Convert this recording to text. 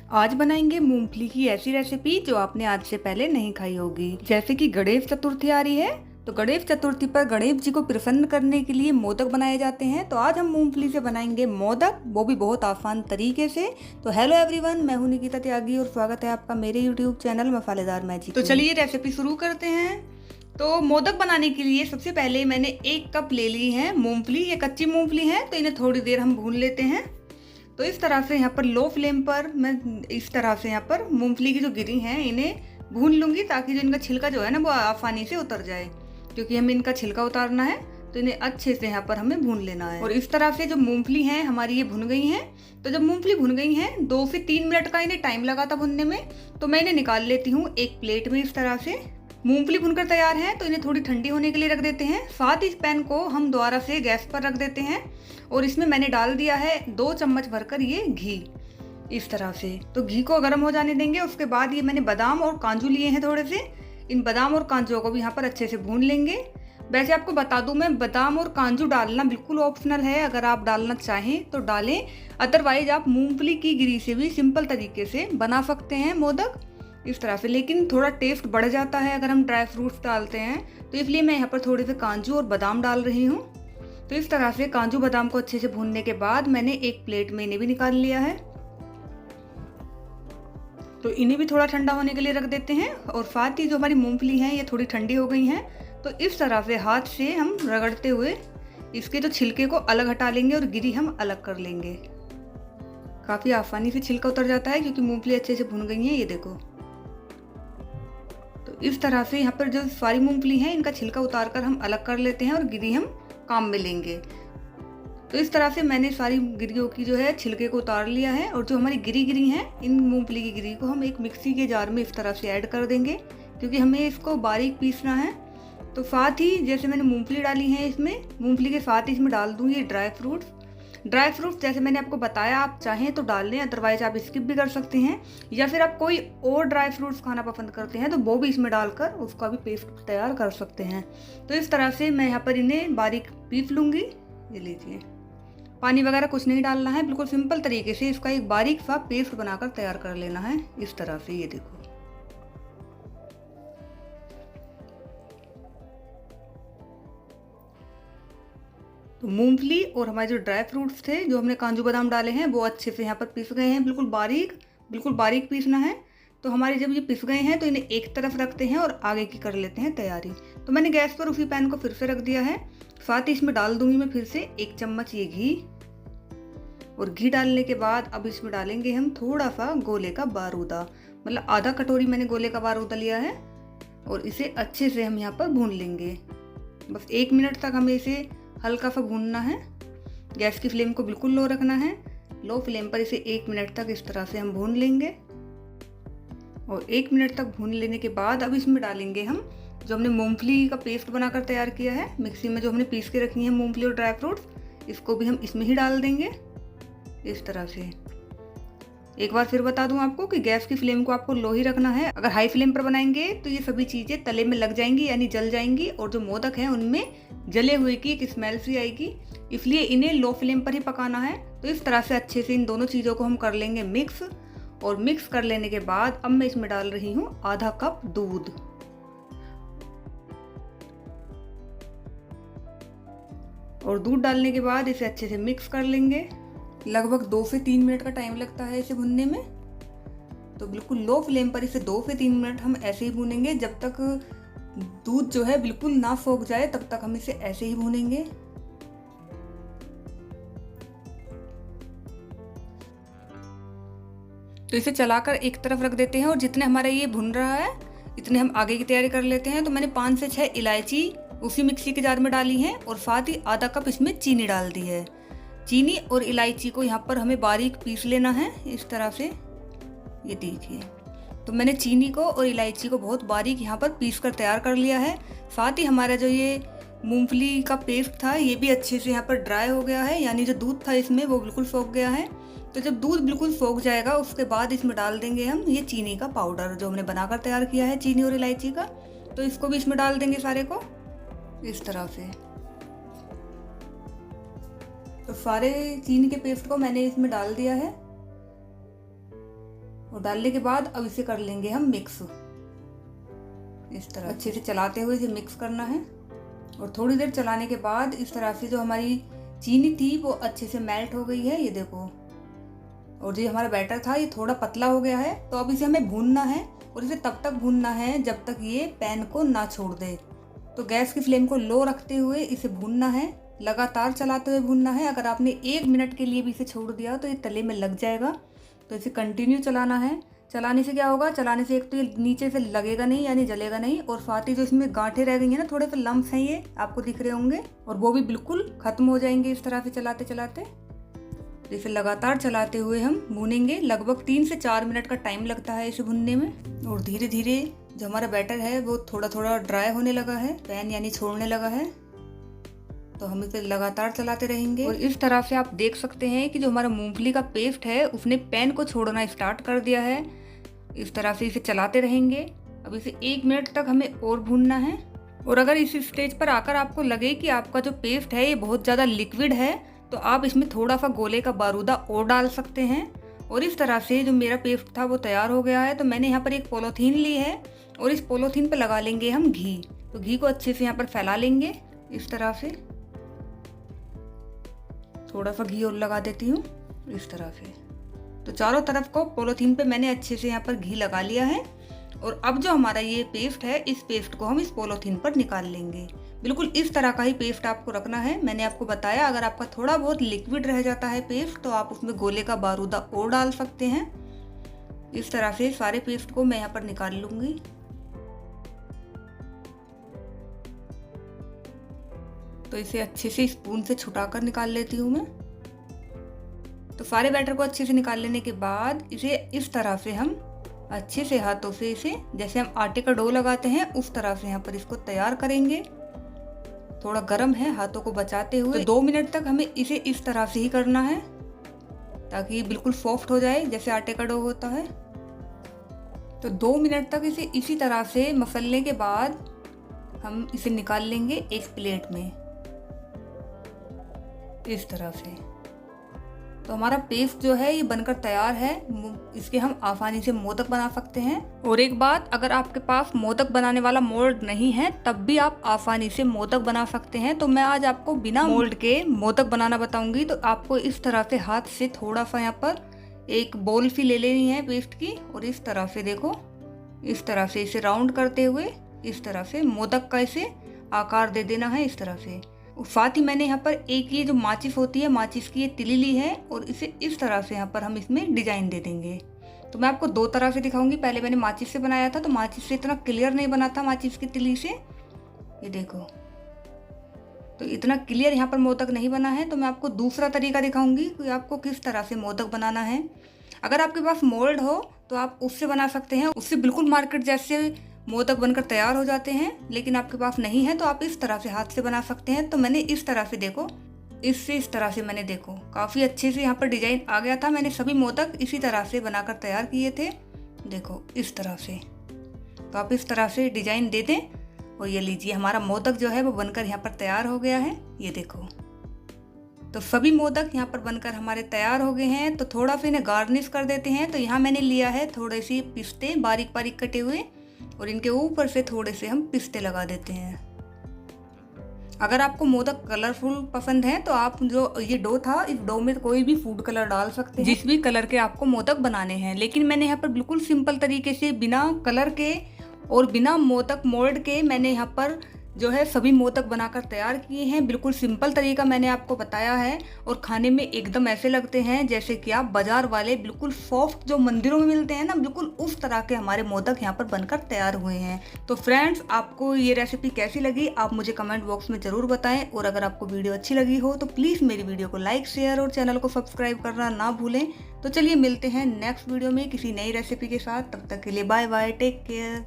आज बनाएंगे मूंगफली की ऐसी रेसिपी जो आपने आज से पहले नहीं खाई होगी। जैसे कि गणेश चतुर्थी आ रही है, तो गणेश चतुर्थी पर गणेश जी को प्रसन्न करने के लिए मोदक बनाए जाते हैं। तो आज हम मूंगफली से बनाएंगे मोदक, वो भी बहुत आसान तरीके से। तो हेलो एवरीवन, मैं हूं निकिता त्यागी और स्वागत है आपका मेरे यूट्यूब चैनल मसालेदार मैजिक। तो चलिए रेसिपी शुरू करते हैं। तो मोदक बनाने के लिए सबसे पहले मैंने 1 कप ले ली है मूंगफली। ये कच्ची मूंगफली है, तो इन्हें थोड़ी देर हम भून लेते हैं। तो इस तरह से यहाँ पर लो फ्लेम पर मैं इस तरह से यहाँ पर मूंगफली की जो गिरी हैं इन्हें भून लूँगी, ताकि जो इनका छिलका जो है ना वो आसानी से उतर जाए, क्योंकि हमें इनका छिलका उतारना है। तो इन्हें अच्छे से यहाँ पर हमें भून लेना है। और इस तरह से जो मूंगफली हैं हमारी ये भुन गई हैं। तो जब मूंगफली भुन गई हैं 2 से 3 मिनट का इन्हें टाइम लगा था भुनने में, तो मैं इन्हें निकाल लेती हूँ एक प्लेट में। इस तरह से मूंगफली भुनकर तैयार है, तो इन्हें थोड़ी ठंडी होने के लिए रख देते हैं। साथ ही इस पैन को हम दोबारा से गैस पर रख देते हैं और इसमें मैंने डाल दिया है 2 चम्मच भरकर ये घी। इस तरह से तो घी को गर्म हो जाने देंगे। उसके बाद ये मैंने बादाम और काजू लिए हैं थोड़े से। इन बादाम और काजू को भी यहाँ पर अच्छे से भून लेंगे। वैसे आपको बता दूं, मैं बादाम और काजू डालना बिल्कुल ऑप्शनल है, अगर आप डालना चाहें तो डालें, अदरवाइज आप मूंगफली की गिरी से भी सिंपल तरीके से बना सकते हैं मोदक इस तरह से। लेकिन थोड़ा टेस्ट बढ़ जाता है अगर हम ड्राई फ्रूट्स डालते हैं, तो इसलिए मैं यहाँ पर थोड़े से काजू और बादाम डाल रही हूँ। तो इस तरह से काजू बादाम को अच्छे से भूनने के बाद मैंने एक प्लेट में इन्हें भी निकाल लिया है। तो इन्हें भी थोड़ा ठंडा होने के लिए रख देते हैं। और साथ ही जो हमारी मूंगफली है ये थोड़ी ठंडी हो गई हैं, तो इस तरह से हाथ से हम रगड़ते हुए इसके जो छिलके को अलग हटा लेंगे और गिरी हम अलग कर लेंगे। काफ़ी आसानी से छिलका उतर जाता है क्योंकि मूंगफली अच्छे से भुन गई है, ये देखो। तो इस तरह से यहाँ पर जो सारी मूंगफली है इनका छिलका उतार कर हम अलग कर लेते हैं और गिरी हम काम में लेंगे। तो इस तरह से मैंने सारी गिरियों की जो है छिलके को उतार लिया है। और जो हमारी गिरी हैं इन मूंगफली की गिरी को हम एक मिक्सी के जार में इस तरह से ऐड कर देंगे, क्योंकि हमें इसको बारीक पीसना है। तो साथ ही जैसे मैंने मूंगफली डाली है, इसमें मूंगफली के साथ ही इसमें डाल दूंगी ड्राई फ्रूट्स। जैसे मैंने आपको बताया, आप चाहें तो डाल लें, अदरवाइज आप स्किप भी कर सकते हैं। या फिर आप कोई और ड्राई फ्रूट्स खाना पसंद करते हैं तो वो भी इसमें डालकर उसका भी पेस्ट तैयार कर सकते हैं। तो इस तरह से मैं यहाँ पर इन्हें बारीक पीस लूँगी। ये लीजिए, पानी वगैरह कुछ नहीं डालना है, बिल्कुल सिंपल तरीके से इसका एक बारीक सा पेस्ट बनाकर तैयार कर लेना है इस तरह से। ये देखो, तो मूंगफली और हमारे जो ड्राई फ्रूट्स थे, जो हमने काजू बादाम डाले हैं, वो अच्छे से यहाँ पर पिस गए हैं। बिल्कुल बारीक पीसना है। तो हमारे जब ये पिस गए हैं तो इन्हें एक तरफ रखते हैं और आगे की कर लेते हैं तैयारी। तो मैंने गैस पर उसी पैन को फिर से रख दिया है। साथ ही इसमें डाल दूंगी मैं फिर से 1 चम्मच ये घी। और घी डालने के बाद अब इसमें डालेंगे हम थोड़ा सा गोले का बारूदा, मतलब आधा कटोरी मैंने गोले का बारूदा लिया है। और इसे अच्छे से हम यहाँ पर भून लेंगे। बस 1 मिनट तक हमें इसे हल्का सा भूनना है। गैस की फ्लेम को बिल्कुल लो रखना है। लो फ्लेम पर इसे 1 मिनट तक इस तरह से हम भून लेंगे। और 1 मिनट तक भून लेने के बाद अब इसमें डालेंगे हम जो हमने मूंगफली का पेस्ट बनाकर तैयार किया है मिक्सी में, जो हमने पीस के रखी है मूंगफली और ड्राई फ्रूट्स, इसको भी हम इसमें ही डाल देंगे इस तरह से। एक बार फिर बता दूं आपको कि गैस की फ्लेम को आपको लो ही रखना है। अगर हाई फ्लेम पर बनाएंगे तो ये सभी चीज़ें तले में लग जाएंगी, यानी जल जाएंगी, और जो मोदक हैं उनमें जले हुए की एक स्मेल सी आएगी। इसलिए इन्हें लो फ्लेम पर ही पकाना है। तो इस तरह से अच्छे से इन दोनों चीज़ों को हम कर लेंगे मिक्स। और मिक्स कर लेने के बाद अब मैं इसमें डाल रही हूँ आधा कप दूध। और दूध डालने के बाद इसे अच्छे से मिक्स कर लेंगे। लगभग 2 से 3 मिनट का टाइम लगता है इसे भुनने में। तो बिल्कुल लो फ्लेम पर इसे 2 से 3 मिनट हम ऐसे ही भूनेंगे। जब तक दूध जो है बिल्कुल ना सोख जाए तब तक हम इसे ऐसे ही भूनेंगे। तो इसे चलाकर एक तरफ रख देते हैं। और जितने हमारा ये भुन रहा है इतने हम आगे की तैयारी कर लेते हैं। तो मैंने 5 से 6 इलायची उसी मिक्सी के जार में डाली हैं और साथ ही आधा कप इसमें चीनी डाल दी है। चीनी और इलायची को यहाँ पर हमें बारीक पीस लेना है इस तरह से। ये देखिए, तो मैंने चीनी को और इलायची को बहुत बारीक यहाँ पर पीस कर तैयार कर लिया है। साथ ही हमारा जो ये मूंगफली का पेस्ट था ये भी अच्छे से यहाँ पर ड्राई हो गया है, यानी जो दूध था इसमें वो बिल्कुल सोख गया है। तो जब दूध बिल्कुल सोख जाएगा उसके बाद इसमें डाल देंगे हम ये चीनी का पाउडर जो हमने बनाकर तैयार किया है, चीनी और इलायची का। तो इसको भी इसमें डाल देंगे सारे को इस तरह से। तो सारे चीनी के पेस्ट को मैंने इसमें डाल दिया है। और डालने के बाद अब इसे कर लेंगे हम मिक्स। इस तरह अच्छे से चलाते हुए इसे मिक्स करना है। और थोड़ी देर चलाने के बाद इस तरह से जो हमारी चीनी थी वो अच्छे से मेल्ट हो गई है, ये देखो। और जो हमारा बैटर था ये थोड़ा पतला हो गया है। तो अब इसे हमें भूनना है और इसे तब तक भूनना है जब तक ये पैन को ना छोड़ दे। तो गैस की फ्लेम को लो रखते हुए इसे भूनना है, लगातार चलाते हुए भूनना है। अगर आपने 1 मिनट के लिए भी इसे छोड़ दिया तो ये तले में लग जाएगा। तो इसे कंटिन्यू चलाना है। चलाने से क्या होगा, चलाने से एक तो ये नीचे से लगेगा नहीं यानी जलेगा नहीं, और साथ ही जो इसमें गांठें रह गई हैं ना, थोड़े से लम्स हैं ये आपको दिख रहे होंगे, और वो भी बिल्कुल खत्म हो जाएंगे इस तरह से चलाते चलाते। तो इसे लगातार चलाते हुए हम भूनेंगे। लगभग 3 से 4 मिनट का टाइम लगता है इसे भूनने में। और धीरे धीरे जो हमारा बैटर है वो थोड़ा थोड़ा ड्राई होने लगा है, पैन यानी छोड़ने लगा है। तो हम इसे लगातार चलाते रहेंगे। और इस तरह से आप देख सकते हैं कि जो हमारा मूंगफली का पेस्ट है उसने पैन को छोड़ना स्टार्ट कर दिया है। इस तरह से इसे चलाते रहेंगे। अब इसे 1 मिनट तक हमें और भूनना है। और अगर इस स्टेज पर आकर आपको लगे कि आपका जो पेस्ट है ये बहुत ज़्यादा लिक्विड है तो आप इसमें थोड़ा सा गोले का बारूदा और डाल सकते हैं। और इस तरह से जो मेरा पेस्ट था वो तैयार हो गया है। तो मैंने यहाँ पर एक पॉलीथीन ली है और इस पॉलीथीन पर लगा लेंगे हम घी। तो घी को अच्छे से यहाँ पर फैला लेंगे इस तरह से। थोड़ा सा घी और लगा देती हूँ इस तरह से। तो चारों तरफ को पॉलीथीन पे मैंने अच्छे से यहाँ पर घी लगा लिया है। और अब जो हमारा ये पेस्ट है इस पेस्ट को हम इस पॉलीथीन पर निकाल लेंगे। बिल्कुल इस तरह का ही पेस्ट आपको रखना है। मैंने आपको बताया अगर आपका थोड़ा बहुत लिक्विड रह जाता है पेस्ट तो आप उसमें गोले का बारूदा और डाल सकते हैं। इस तरह से सारे पेस्ट को मैं यहाँ पर निकाल लूंगी। तो इसे अच्छे से स्पून से छुटाकर निकाल लेती हूँ मैं। तो सारे बैटर को अच्छे से निकाल लेने के बाद इसे इस तरह से हम अच्छे से हाथों से इसे जैसे हम आटे का डो लगाते हैं उस तरह से यहाँ पर इसको तैयार करेंगे। थोड़ा गर्म है, हाथों को बचाते हुए। तो 2 मिनट तक हमें इसे इस तरह से ही करना है ताकि ये बिल्कुल सॉफ्ट हो जाए जैसे आटे का डो होता है। तो 2 मिनट तक इसे इसी तरह से मसलने के बाद हम इसे निकाल लेंगे एक प्लेट में इस तरह से। तो हमारा पेस्ट जो है ये बनकर तैयार है। इसके हम आसानी से मोदक बना सकते हैं। और एक बात, अगर आपके पास मोदक बनाने वाला मोल्ड नहीं है तब भी आप आसानी से मोदक बना सकते हैं। तो मैं आज आपको बिना मोल्ड के मोदक बनाना बताऊंगी। तो आपको इस तरह से हाथ से थोड़ा सा यहाँ पर एक बोल सी ले लेनी है पेस्ट की और इस तरह से देखो, इस तरह से इसे राउंड करते हुए इस तरह से मोदक का इसे आकार दे देना है इस तरह से। साथ ही मैंने यहाँ पर एक ये जो माचिस होती है, माचिस की ये तिली ली है और इसे इस तरह से यहाँ पर हम इसमें डिजाइन दे देंगे। तो मैं आपको 2 तरह से दिखाऊंगी। पहले मैंने माचिस से बनाया था तो माचिस से इतना क्लियर नहीं बना था, माचिस की तिली से ये देखो। तो इतना क्लियर यहाँ पर मोदक नहीं बना है। तो मैं आपको दूसरा तरीका दिखाऊंगी कि आपको किस तरह से मोदक बनाना है। अगर आपके पास मोल्ड हो तो आप उससे बना सकते हैं, उससे बिल्कुल मार्केट जैसे मोदक बनकर तैयार हो जाते हैं। लेकिन आपके पास नहीं है तो आप इस तरह से हाथ से बना सकते हैं। तो मैंने इस तरह से देखो, इससे इस तरह से मैंने देखो काफ़ी अच्छे से यहाँ पर डिजाइन आ गया था। मैंने सभी मोदक इसी तरह से बनाकर तैयार किए थे, देखो इस तरह से। तो आप इस तरह से डिजाइन दे दें और ये लीजिए हमारा मोदक जो है वो बनकर यहाँ पर तैयार हो गया है, ये देखो। तो सभी मोदक यहाँ पर बनकर हमारे तैयार हो गए हैं। तो थोड़ा सा इन्हें गार्निश कर देते हैं। तो यहाँ मैंने लिया है थोड़े से पिस्ते बारीक बारीक कटे हुए और इनके ऊपर से थोड़े से हम पिस्ते लगा देते हैं। अगर आपको मोदक कलरफुल पसंद है तो आप जो ये डो था इस डो में कोई भी फूड कलर डाल सकते हैं, जिस भी कलर के आपको मोदक बनाने हैं। लेकिन मैंने यहाँ पर बिल्कुल सिंपल तरीके से बिना कलर के और बिना मोदक मोल्ड के मैंने यहाँ पर जो है सभी मोदक बनाकर तैयार किए हैं। बिल्कुल सिंपल तरीका मैंने आपको बताया है और खाने में एकदम ऐसे लगते हैं जैसे कि आप बाजार वाले बिल्कुल सॉफ्ट जो मंदिरों में मिलते हैं ना, बिल्कुल उस तरह के हमारे मोदक यहाँ पर बनकर तैयार हुए हैं। तो फ्रेंड्स, आपको ये रेसिपी कैसी लगी आप मुझे कमेंट बॉक्स में ज़रूर बताएं। और अगर आपको वीडियो अच्छी लगी हो तो प्लीज़ मेरी वीडियो को लाइक शेयर और चैनल को सब्सक्राइब करना ना भूलें। तो चलिए मिलते हैं नेक्स्ट वीडियो में किसी नई रेसिपी के साथ। तब तक के लिए बाय बाय, टेक केयर।